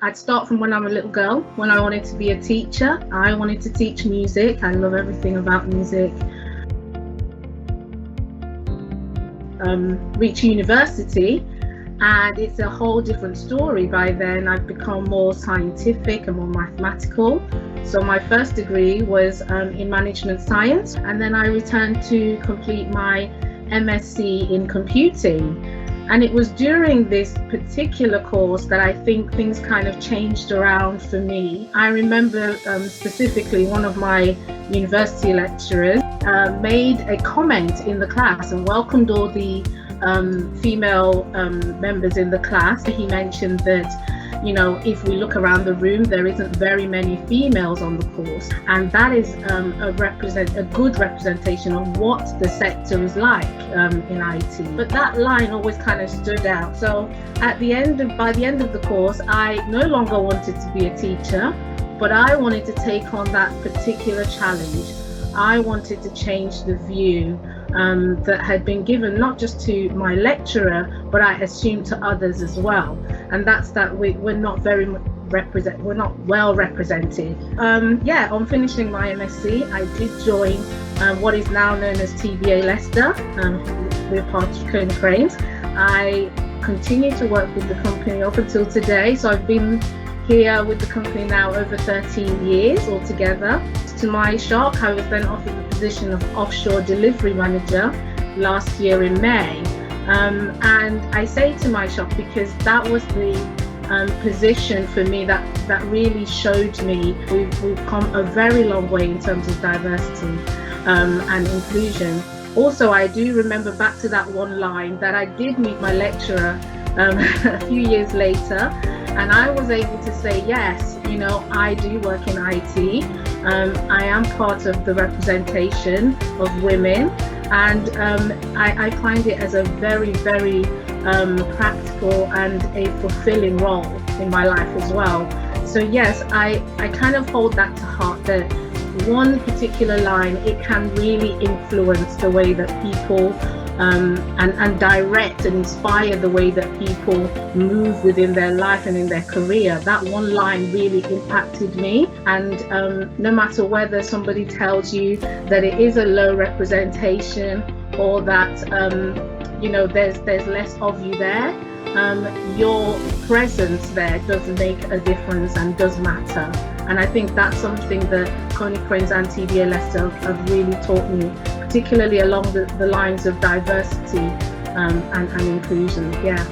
I'd start from when I'm a little girl, when I wanted to be a teacher. I wanted to teach music. I love everything about music. Reach university, and it's a whole different story. By then I've become more scientific and more mathematical. So my first degree was in management science, and then I returned to complete my MSc in computing. And it was during this particular course that I think things kind of changed around for me. I remember specifically one of my university lecturers made a comment in the class and welcomed all the female members in the class. He mentioned that, you know, if we look around the room, there isn't very many females on the course, and that is a good representation of what the sector is like in IT. But that line always kind of stood out. So by the end of the course, I no longer wanted to be a teacher, but I wanted to take on that particular challenge. I wanted to change the view that had been given not just to my lecturer, but I assumed to others as well. And that's that we're not well represented. On finishing my MSc, I did join what is now known as TBA Leicester. We're part of Konecranes. I continue to work with the company up until today. So I've been here with the company now over 13 years altogether. To my shock, I was then offered the position of Offshore Delivery Manager last year in May. And I say to my shock because that was the position for me that really showed me we've come a very long way in terms of diversity and inclusion. Also, I do remember back to that one line that I did meet my lecturer a few years later, and I was able to say, yes, you know, I do work in IT. I am part of the representation of women, and I find it as a very, very practical and a fulfilling role in my life as well. So yes, I kind of hold that to heart, that one particular line, it can really influence the way that people and direct and inspire the way that people move within their life and in their career. That one line really impacted me, and no matter whether somebody tells you that it is a low representation or that you know there's less of you there, your presence there does make a difference and does matter. And I think that's something that Konecranes and TBA Leicester have really taught me, particularly along the lines of diversity and inclusion. Yeah.